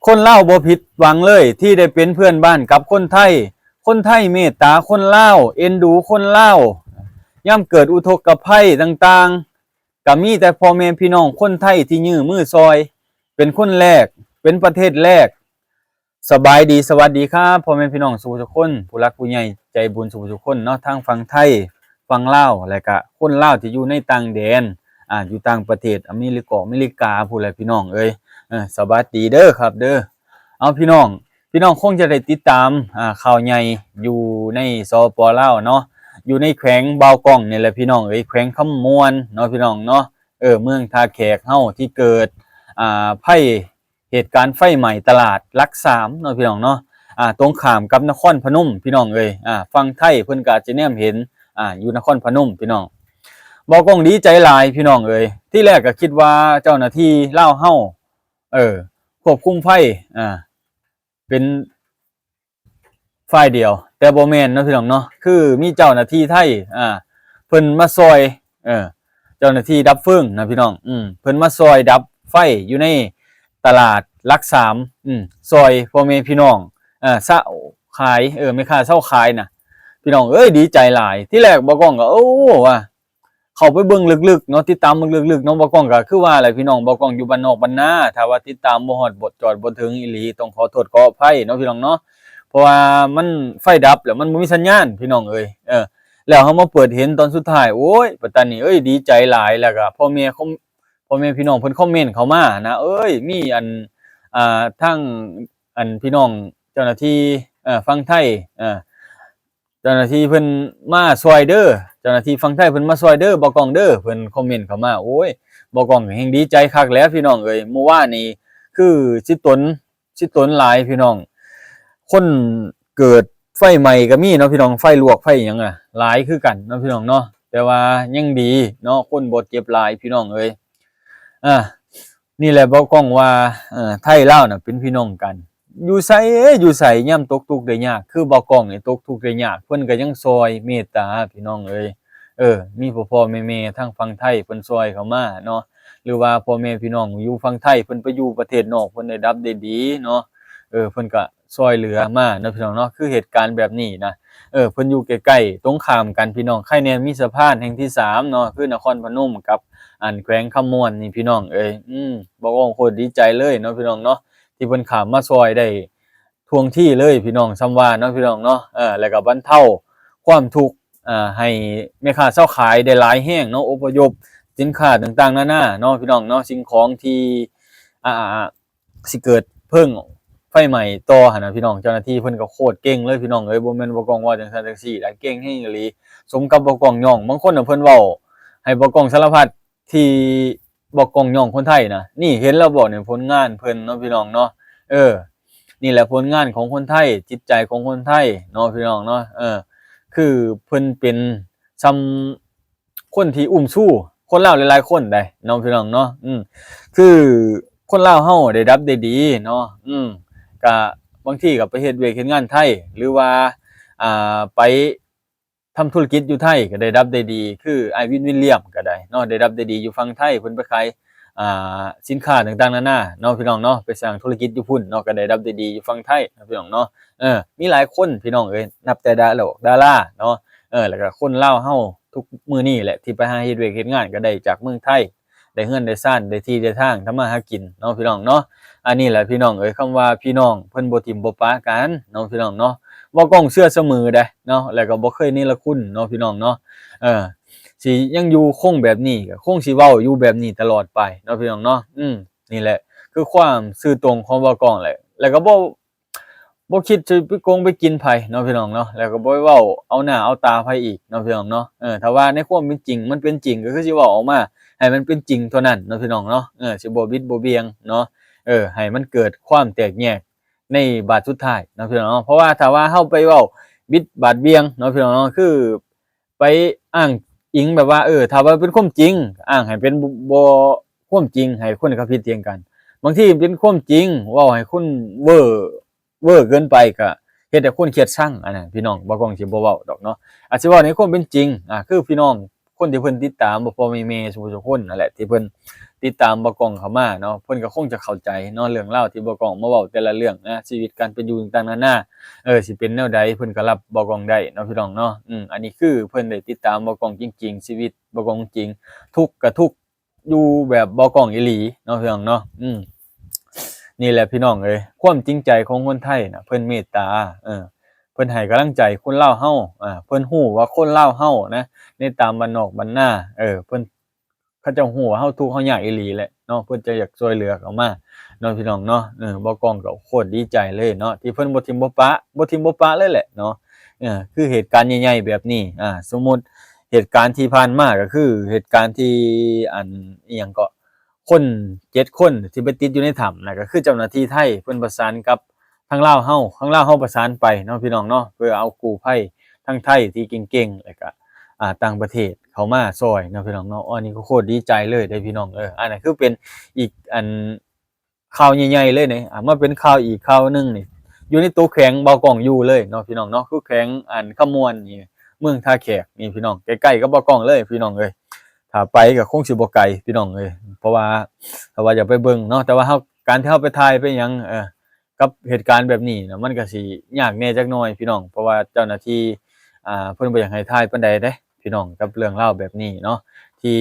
คนลาวบ่ผิดหวังเลยที่ได้เป็นเพื่อนบ้านกับคนไทยคนไทยเมตตาคนลาวเอ็นดูคนลาวย่ำเกิดอุทกภัยต่างๆก็มีแต่พ่อแม่พี่น้องคนไทยที่ยื้อมือซอยเป็นคนแรกเป็นประเทศแรกสบายดีสวัสดีครับพ่อแม่พี่น้องสุขทุกคนผู้รักผู้ใหญ่ใจบุญสุขทุกคนเนาะทางฝั่งไทยฝั่งลาวและก็คนลาวที่อยู่ในต่างแดนอยู่ต่างประเทศอเมริกาผู้ใดพี่น้องเอ้ยสวัสดีเด้อครับเด้อเอาพี่น้องคงจะได้ติดตามข่าวใหญ่อยู่ในสปป.ลาวเนาะอยู่ในแขวงบาวกองนี่แหละพี่น้องเอ้ยแขวงคำมวนเนาะพี่น้องเนาะเมืองท่าแขกเฮาที่เกิดภัยเหตุการณ์ไฟไหม้ตลาดหลัก3เนาะพี่น้องเนาะตรงข้ามกับนครพนมพี่น้องเอ้ยฝั่งไทยเพิ่นก็จะแนมเห็นอยู่นครพนมพี่น้องบาวกองดีใจหลายพี่น้องเอ้ยที่แรกก็คิดว่าเจ้าหน้าที่ลาวเฮาควบคุมไฟเป็นฝ่ายเดียวแต่บ่แม่นเนาะพี่น้องเนาะคือมีเจ้าหน้าที่ไทยเพิ่นมาซอยเจ้าหน้าที่ดับเพลิงนะพี่น้องเพิ่นมาซอยดับไฟอยู่ในตลาดหลัก3ซอยพ่อแม่พี่น้องเช้าขายไม่ค่าเช้าขายน่ะพี่น้องเอ้ยดีใจหลายที่แรกบ่ก้องก็โอ้ว่าเข้าไปเบิ่งลึกๆเนาะติดตามเบิ่งลึกๆเนาะบ่ก้องก็คือว่าอะไรพี่น้องบ่ก้องอยู่บ้านนอกบ้านนาถ้าว่าติดตามบ่ฮอดบทจอดบ่ถึงอีหลีต้องขอโทษขออภัยเนาะพี่น้องเนาะเพราะว่ามันไฟดับแล้วมันบ่มีสัญญาณพี่น้องเอ้ยแล้วเฮามาเปิดเห็นตอนสุดท้ายโอ้ยปัตตานีเอ้ยดีใจหลายแล้วก็พ่อแม่พี่น้องเพิ่นคอมเมนต์เข้ามานะมีทั้งพี่น้องเจ้าหน้าที่ฝั่งไทยเจ้าหน้าที่เพิ่นมาช่วยเด้อเจ้าหน้าที่ฝั่งไทยเพิ่นมาช่วยเด้อบ่กองเด้อเพิ่นคอมเมนต์เข้ามาโอ้ยบ่กองก็แฮงดีใจคักแล้วพี่น้องเอ้ยเมื่อวานนี้คือสิตนหลายพี่น้องคนเกิดไฟไหม้ก็มีเนาะพี่น้องไฟลวกไฟหยังหลายคือกันเนาะพี่น้องเนาะแต่ว่ายังดีเนาะคนบ่เจ็บหลายพี่น้องเอ้ยนี่แหละบ่กองว่าไทยลาวน่ะเป็นพี่น้องกันอยู่ไสยามตกทุกข์ได้ยากคือบ่กองนี่ตกทุกข์ได้ยากเพิ่นก็ยังซอยเมตตาพี่น้องเอ้ยมีพ่อแม่ทางฝั่งไทยเพิ่นซอยเข้ามาเนาะหรือว่าพ่อแม่พี่น้องอยู่ฝั่งไทยเพิ่นไปอยู่ประเทศนอกเพิ่นได้รับได้ดีเนาะเพิ่นก็ซอยเหลือมาเนาะพี่น้องเนาะคือเหตุการณ์แบบนี้นะเพิ่นอยู่ใกล้ๆตรงข้ามกันพี่น้องใครแน่มีสะพานแห่งที่3เนาะคือนครพนมกับแขวงคำม่วนนี่พี่น้องบอกว่าโคตรดีใจเลยเนาะพี่น้องเนาะที่เพิ่นข้ามมาซอยได้ท่วงที่เลยพี่น้องซ้ำว่าเนาะพี่น้องเนาะแล้วก็บรรเทาความทุกข์ให้แม่ค้าเช้าขายได้หลายแห่งเนาะอพยพสินค้าต่างๆนานาเนาะพี่น้องเนาะสิ่งของที่สิเกิดเพิ่งไฟใหม่ต่อหั่นน่ะพี่น้องเจ้าหน้าที่เพิ่นก็โคตรเก่งเลยพี่น้องเอ้ยบ่แม่นบ่กองว่าจังซั่นจังซี่ได้เก่งแฮงอีหลีสมกับบ่กองย่องบางคนน่ะเพิ่นเว้าให้บ่กองสารพัดที่บ่กองย่องคนไทยนะนี่เห็นแล้วบ่เนี่ยผลงานเพิ่นเนาะพี่น้องเนาะนี่แหละผลงานของคนไทยจิตใจของคนไทยเนาะพี่น้องเนาะคือเพิ่นเป็นซำคนที่อุ้มสู้คนลาวหลายๆคนได้เนาะพี่น้องเนาะคือคนลาวเฮาได้รับได้ดีเนาะก็บางทีก็ไปเฮ็ดเวียกเฮ็ดงานไทยหรือว่าไปทำธุรกิจอยู่ไทยก็ได้รับได้ดีคือไอ้วินวิลเลียมก็ได้เนาะได้รับได้ดีอยู่ฝั่งไทยเพิ่นไปขายสินค้าต่างๆนานาเนาะพี่น้องเนาะไปสร้างธุรกิจอยู่พุ่นเนาะก็ได้รับได้ดีอยู่ฝั่งไทยนะพี่น้องเนาะมีหลายคนพี่น้องเอ้ยนับแต่ดาราเนาะแล้วก็คนลาวเฮาทุกมื้อนี้แหละที่ไปหาเฮ็ดเวียกเฮ็ดงานก็ได้จากเมืองไทยได้เฮือนได้ซ่านได้ที่ได้ทางทำมาหากินเนาะพี่น้องเนาะอันนี้แหละพี่น้องเอ้ยคำว่าพี่น้องเพิ่นบ่ทิ่มบ่ปากันเนาะพี่น้องเนาะบ่ก้องเชื่อเสมอเด้เนาะแล้วก็บ่เคยเนรคุณเนาะพี่น้องเนาะสิยังอยู่คงแบบนี้ก็คงสิเว้าอยู่แบบนี้ตลอดไปเนาะพี่น้องเนาะนี่แหละคือความซื่อตรงของบ่ก้องแหละแล้วก็บ่คิดจะไปโกงไปกินไผเนาะพี่น้องเนาะแล้วก็บ่เว้าเอาหน้าเอาตาไผอีกเนาะพี่น้องเนาะถ้าว่าในความเป็นจริงมันเป็นจริงก็คือสิเว้าออกมาให้มันเป็นจริงเท่านั้นเนาะพี่น้องเนาะสิบ่บิดบ่เบียงเนาะให้มันเกิดความแตกแยกในบาดสุดท้ายเนาะพี่น้องเนาะเพราะว่าถ้าว่าเฮาไปเว้าบิดบาดเบียงเนาะพี่น้องเนาะคือไปอ้างอิงแบบว่าถ้าว่าเป็นความจริงอ้างให้เป็นบ่ความจริงให้คนเขาผิดเถียงกันบางทีเป็นความจริงเว้าให้คุณเวอร์เกินไปก็เฮ็ดให้คนเกลียดชังอันนั้นพี่น้องบ่ก้องสิบ่เว้าดอกเนาะอาจสิเว้าในความเป็นจริงคือพี่น้องค คนที่เพิ่นติดตามบ่พ่อแม่ๆทุกคนนั่นแหละที่เพิ่นติดตามบ่กล้องเข้ามาเนาะเพิ่นก็คงจะเข้าใจเนาะเรื่องราวที่บ่กล้องมาเว้าแต่ละเรื่องนะชีวิตการเป็นอยู่ต่างๆนานาสิเป็นแนวใดเพิ่นก็รับบ่กล้องได้เนาะพี่น้องเนาะอันนี้คือเพิ่นได้ติดตามบ่กล้องจริงๆชีวิตบ่กล้องจริงทุกข์ก็ทุกข์อยู่แบบบ่กล้องอีหลีเนาะพี่น้องเนาะนี่แหละพี่น้องเอ้ยความจริงใจของคนไทยน่ะเพิ่นเมตตาเพิ่นให้กำลังใจคนลาวเฮาเพิ่นฮู้ว่าคนลาวเฮานะในตามบ้านนอกบ้านนาเพิ่นเขาเจ้าฮู้ว่าเฮาทุกข์เฮายากอีหลีแหละเนาะเพิ่นจะอยากช่วยเหลือเข้ามาเนาะพี่น้องเนาะบ่กล้องก็โคตรดีใจเลยเนาะที่เพิ่นบ่ทิ่มบ่ปะเลยแหละเนาะคือเหตุการณ์ใหญ่ๆแบบนี้สมมุติเหตุการณ์ที่ผ่านมาก็คือเหตุการณ์ที่อิหยังก็คน7คนที่ไปติดอยู่ในถ้ำน่ะก็คือเจ้าหน้าที่ไทยเพิ่นประสานกับทางลาวเฮาประสานไปเนาะพี่น้องเนาะเพื่อเอากู้ภัยทางไทยที่เก่งๆแล้วก็ต่างประเทศเข้ามาช่วยเนาะพี่น้องเนาะอันนี้ก็โคตรดีใจเลยเด้อพี่น้องอันนั้นคือเป็นอีกข่าวใหญ่ๆเลยนี่มาเป็นข่าวอีกข่าวหนึงนี่อยู่ในตัวแข็งเบากล้องอยู่เลยเนาะพี่น้องเนาะคือแข็งขมวนนี่เมืองท่าแขกนี่พี่น้องใกล้ๆกับเบากล้องเลยพี่น้องถ้าไปก็คงสิบ่ไกลพี่น้องเพราะว่าอยากไปเบิ่งเนาะแต่ว่าการที่เฮาไปถ่ายไปหยังกับเหตุการณ์แบบนี้นะมันก็สิยากแหน่จักหน่อยพี่น้องเพราะว่าเจ้าหน้าที่เพิ่นบ่อยากให้ถ่ายปานใดเด้พี่น้องกับเรื่องราวแบบนี้เนาะที่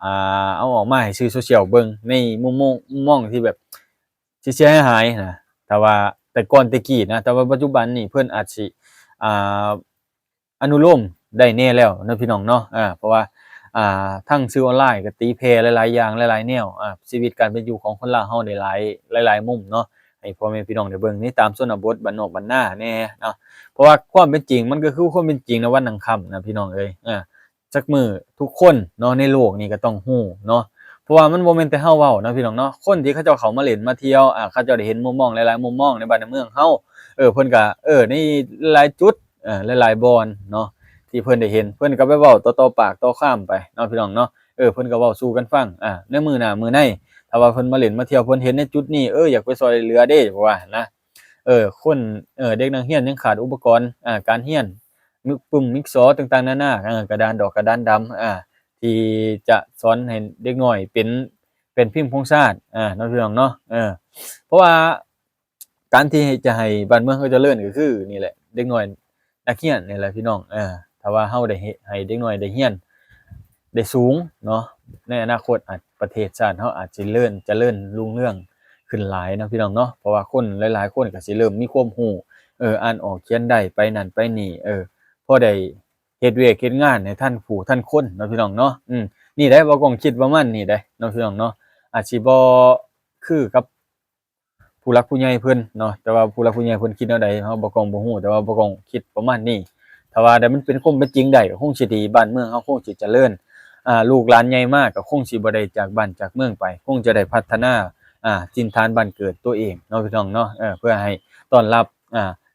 เอาออกมาให้สื่อโซเชียลเบิ่งในมุมมองที่แบบสิเสียหายๆนะแต่ว่าแต่ก่อนแต่กี้นะแต่ว่าปัจจุบันนี่เพิ่นอาจสิอ่าอนุโลมได้แน่แล้วเนาะพี่น้องเนาะเพราะว่าทั้งสื่อออนไลน์ก็ตีแผ่หลายๆอย่างหลายๆแนวชีวิตการเป็นอยู่ของคนลาวเฮาได้หลายมุมเนาะให้พ่อแม่พี่น้องได้เบิ่งในตามชนบทบ้านนอกบ้านนาแหน่เนาะเพราะว่าความเป็นจริงมันก็คือความเป็นจริงณวันยังค่ำนะพี่น้องจักมื้อทุกคนเนาะในโลกนี้ก็ต้องฮู้เนาะเพราะว่ามันบ่แม่นแต่เฮาเว้านะพี่น้องเนาะคนที่เขาเจ้าเข้ามาเล่นมาเที่ยวเขาเจ้าได้เห็นมุมมองหลายๆมุมมองในบ้านในเมืองเฮาเพิ่นก็ในหลายจุดหลายๆบ่อนเนาะ ที่เพิ่นได้เห็นเพิ่นก็ไปเว้าต่อๆปากต่อข้ามไปเนาะพี่น้องเนาะเพิ่นก็เว้าสู่กันฟังในมื้อหน้ามื้อในถ้าว่าเพิ่นมาเล่นมาเที่ยวเพิ่นเห็นในจุดนี้อยากไปช่วยเหลือเด้ว่านะคนเด็กนักเรียนยังขาดอุปกรณ์การเรียนมึกปุ่มมิกซอต่างๆนานากระดานดอกกระดานดำที่จะสอนให้เด็กน้อยเป็นพิมพ์โครงสร้างเนาะพี่น้องเนาะเพราะว่าการที่จะให้บ้านเมืองเขาเจริญก็คือนี่แหละเด็กน้อยนักเรียนนี่แหละพี่น้องถ้าว่าเฮาได้ให้เด็กน้อยได้เรียนได้สูงเนาะในอนาคตประเทศชาติเฮาอาจสิเจริญรุ่งเรืองขึ้นหลายเนาะพี่น้องเนาะเพราะว่าคนหลายๆคนก็สิเริ่มมีความรู้อ่านออกเขียนได้ไปนั่นไปนี่พอได้เฮ็ดเวียกเฮ็ดงานให้ท่านผู้ท่านคนเนาะพี่น้องเนาะนี่ได้บ่ต้องคิดประมาณนี้ได้เนาะพี่น้องเนาะอาจสิบ่คือกับผู้หลักผู้ใหญ่เพิ่นเนาะแต่ว่าผู้หลักผู้ใหญ่เพิ่นคิดแนวใดเฮาบ่ต้องบ่ฮู้แต่ว่าบ่ต้องคิดประมาณนี้ ถ้าว่าแต่มันเป็นความเป็นจริงได้ก็คงสิดีบ้านเมืองเฮาคงสิเจริญลูกหลานใหญ่มาก็คงสิบ่ได้จากบ้านจากเมืองไปคงจะได้พัฒนาถิ่นฐานบ้านเกิดตัวเองเนาะพี่น้องเนาะเพื่อให้ต้อนรับ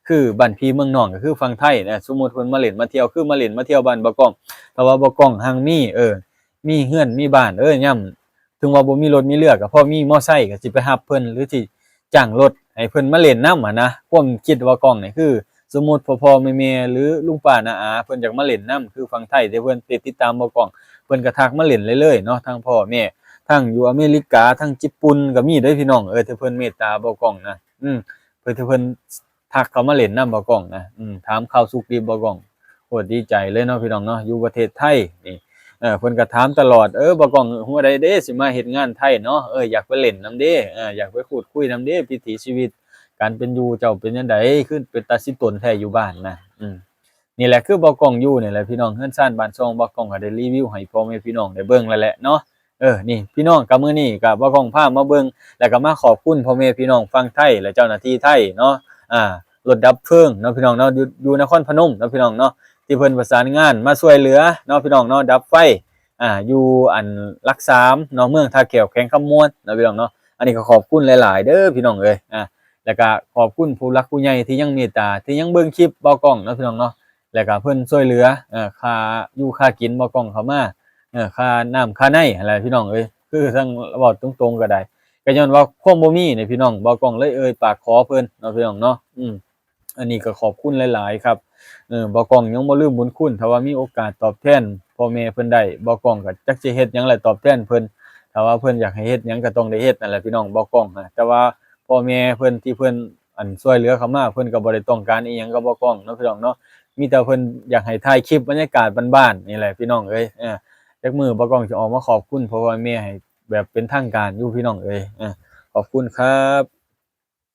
คือบ้านพี่เมืองน้องก็คือฝั่งไทยนะสมมุติเพิ่นมาเล่นมาเที่ยวคือมาเล่นมาเที่ยวบ้านบ่กล้องถ้าว่าบ่กล้องหั้งมีเรือนมีบ้านยามถึงว่าบ่มีรถมีเรือก็พอมีมอไซค์ก็สิไปรับเพิ่นหรือสิจ้างรถให้เพิ่นมาเล่นนำนะความคิดว่ากล้องนี่คือ สมมุติพ่อๆแม่ๆหรือลุงป้าน้าอาเพิ่นอยากมาเล่นนำคือฝั่งไทยที่เพิ่นติดตามบ่กล้องเพิ่นก็ทักมาเล่นเลยเนาะทั้งพ่อแม่ทั้งอยู่อเมริกาทั้งญี่ปุ่นก็มีเด้อพี่น้องที่เพิ่นเมตตาบ่กล้องนะเพิ่นที่เพิ่นทักเข้ามาเล่นนำบ่กล้องนะถามข่าวสุขดิบบ่กล้องโคตรดีใจเลยเนาะพี่น้องเนาะอยู่ประเทศไทยนี่เพิ่นก็ถามตลอดบ่กล้องฮู้ใดเด้สิมาเฮ็ดงานไทยเนาะอยากไปเล่นนำเด้อยากไปพูดคุยนำเด้วิถีชีวิต การเป็นอยู่เจ้าเป็นจังไดคือเป็นตาสิตนแท้อยู่บ้านนะนี่แหละคือบ่กล้องอยู่นี่แหละพี่น้องเรือนซ่านบ้านช่องบ่กล้องก็ได้รีวิวให้พ่อแม่พี่น้องได้เบิ่งแล้วแหละเนาะนี่พี่น้องก็มื้อนี้ก็บ่กล้องพามาเบิ่งแล้วก็มาขอบคุณพ่อแม่พี่น้องฝั่งไทยและเจ้าหน้าที่ไทยเนาะรถดับเพลิงเนาะพี่น้องเนาะอยู่นครพนมเนาะพี่น้องเนาะที่เพิ่นประสานงานมาช่วยเหลือเนาะพี่น้องเนาะดับไฟอยู่รัก3เนาะเมืองท่าแก้วแขวงคำม่วนเนาะพี่น้องเนาะอันนี้ก็ขอบคุณหลายๆเด้อพี่น้องเอ้ยแล้วก็ขอบคุณผู้หลักผู้ใหญ่ที่ยังเมตตาที่ยังเบิ่งคลิปบ่กล้องเนาะพี่น้องเนาะแล้วก็เพิ่นช่วยเหลือค่าอยู่ค่ากินบ่กล้องเข้ามาค่าน้ำค่าในอะไรพี่น้องเอ้ยคือทั้งเว้าตรงๆก็ได้ก็ย้อนว่าความบ่มีนี่พี่น้องบ่กล้องเลยปากขอเพิ่นเนาะพี่น้องเนาะอันนี้ก็ขอบคุณหลายๆครับบ่กล้องยังบ่ลืมบุญคุณถ้าว่ามีโอกาสตอบแทนพ่อ อแม่เพิ่นได้บ่กล้องก็จักสิเฮ็ดหยังแหละตอบแทนเพิ่นถ้าว่าเพิ่นอยากให้เฮ็ดหยังก็ต้องได้เฮ็ดนั่นแหละพี่น้องบ่กล้องนะแต่ว่าพ่อแม่เพิ่นที่เพิ่นช่วยเหลือเข้ามาเพิ่นก็บ่ได้ต้องการอิหยังกับบ่กล้องเนาะพี่น้องเนาะมีแต่เพิ่นอยากให้ถ่ายคลิปบรรยากาศบ้านๆนี่แหละพี่น้องเอ้ยจักมื้อบ่กล้องสิออกมาขอบคุณพ่อแม่ให้แบบเป็นทางการอยู่พี่น้องเอ้ยขอบคุณครับ